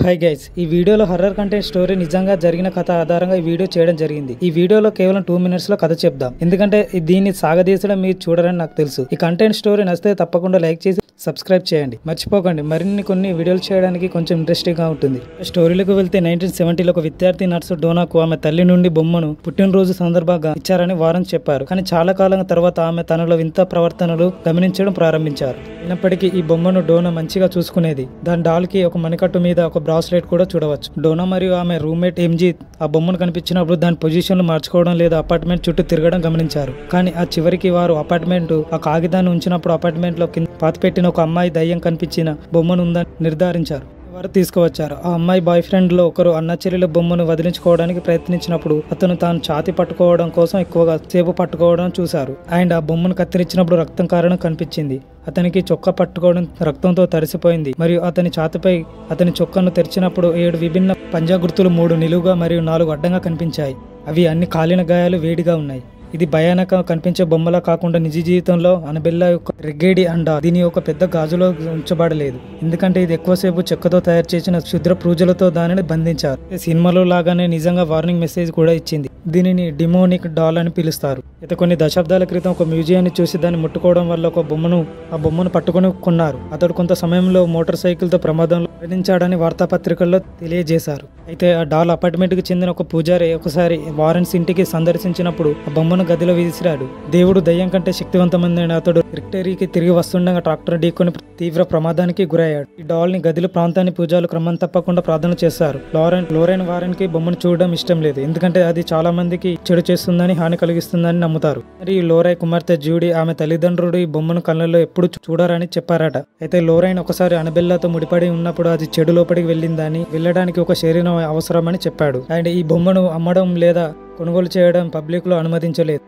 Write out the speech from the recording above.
Hi guys, ఈ వీడియోలో horror content story నిజంగా జరిగిన కథ ఆధారంగా ఈ వీడియో చేయడం జరిగింది. ఈ వీడియోలో కేవలం 2 minutes లో కథ చెప్దాం, ఎందుకంటే దీన్ని సాగదీసడం మీరు చూడరని నాకు తెలుసు. ఈ కంటెంట్ స్టోరీ నచ్చితే తప్పకుండా లైక్ చేసి సబ్స్క్రైబ్ చేయండి, మర్చిపోకండి. మరిన్ని కొన్ని వీడియోలు చేయడానికి కొంచెం ఇంట్రెస్టింగ్ గా ఉంటుంది. స్టోరీలకు వెళ్తే 1970లో ఒక విద్యార్థి నర్సు డోనాకు ఆమె తల్లి నుండి బొమ్మను పుట్టినరోజు సందర్భంగా ఇచ్చారని వారన్ చెప్పారు. కానీ చాలా కాలం తర్వాత ఆమె తనలో వింత ప్రవర్తనలు గమనించడం ప్రారంభించారు. అయినప్పటికీ ఈ బొమ్మను డోనా మంచిగా చూసుకునేది. దాని డాల్ కి ఒక మణికట్టు మీద ఒక బ్రాస్లెట్ కూడా చూడవచ్చు. డోనా మరియు ఆమె రూమ్మేట్ ఎంజీ ఆ బొమ్మను కనిపించినప్పుడు దాని పొజిషన్లు మార్చుకోవడం లేదా అపార్ట్మెంట్ చుట్టూ తిరగడం గమనించారు. కానీ ఆ చివరికి వారు అపార్ట్మెంట్ ఆ కాగితాన్ని ఉంచినప్పుడు అపార్ట్మెంట్ లో పాతిపెట్టిన ఒక అమ్మాయి దయ్యం కనిపించిన బొమ్మను ఉందని నిర్ధారించారు. వారు తీసుకువచ్చారు. ఆ అమ్మాయి బాయ్ ఫ్రెండ్ లో ఒకరు అన్న చెల్లెల బొమ్మను వదిలించుకోవడానికి ప్రయత్నించినప్పుడు అతను తాను ఛాతి పట్టుకోవడం కోసం ఎక్కువగా సేపు పట్టుకోవడం చూశారు. అండ్ ఆ బొమ్మను కత్తిరించినప్పుడు రక్తం కారణం కనిపించింది. అతనికి చొక్కా పట్టుకోవడం రక్తంతో తడిసిపోయింది మరియు అతని ఛాతిపై అతని చొక్కాను తెరిచినప్పుడు 7 విభిన్న పంజా గుర్తులు 3 నిలువుగా మరియు 4 అడ్డంగా కనిపించాయి. అవి అన్ని కాలిన గాయాలు వేడిగా ఉన్నాయి. ఇది భయానక కనిపించే బొమ్మలా కాకుండా నిజ జీవితంలో అనబెల్లా యొక్క రెగ్గేడి అండ దీని ఒక పెద్ద గాజులో ఉంచబడలేదు, ఎందుకంటే ఇది ఎక్కువసేపు చెక్కతో తయారు చేసిన క్షుద్ర పూజలతో దానిని బంధించారు. సినిమాలో లాగానే నిజంగా వార్నింగ్ మెసేజ్ కూడా ఇచ్చింది. దీనిని డిమోనిక్ డాల్ అని పిలుస్తారు. అయితే కొన్ని దశాబ్దాల క్రితం ఒక మ్యూజియాన్ని చూసి దాన్ని ముట్టుకోవడం వల్ల ఆ బొమ్మను పట్టుకొని కొన్నారు. అతడు కొంత సమయంలో మోటార్ సైకిల్ తో ప్రమాదంలో మరణించాడని వార్తాపత్రికల్లో తెలియజేశారు. అయితే ఆ డాల్ అపార్ట్మెంట్ కి చెందిన ఒక పూజారి ఒకసారి వారెన్స్ ఇంటికి సందర్శించినప్పుడు ఆ బొమ్మను గదిలో విసిరాడు. దేవుడు దయ్యం కంటే శక్తివంతమైన అతడు విక్టరీకి తిరిగి వస్తుండగా ట్రాక్టర్ ఢీకొని తీవ్ర ప్రమాదానికి గురయ్యాడు. ఈ డాల్ ని గదిలో ప్రాంతాన్ని పూజలు క్రమం తప్పకుండా ప్రార్థన చేస్తారు. లోరెన్ వారెన్ కి బొమ్మను చూడడం ఇష్టం లేదు, ఎందుకంటే అది చాలా మందికి చెడు చేస్తుందని, హాని కలిగిస్తుందని నమ్ముతారు. మరి లోరైన్ కుమార్తె జూడీ ఆమె తల్లిదండ్రులు ఈ బొమ్మను కళ్ళల్లో ఎప్పుడు చూడరని చెప్పారట. అయితే లోరైన్ ఒకసారి అనబెల్లాతో ముడిపడి ఉన్నప్పుడు అది చెడు లోపలికి వెళ్ళడానికి ఒక శరీరం అవసరమని చెప్పాడు. అండ్ ఈ బొమ్మను అమ్మడం లేదా కొనుగోలు చేయడం పబ్లిక్ లో అనుమతించలేదు.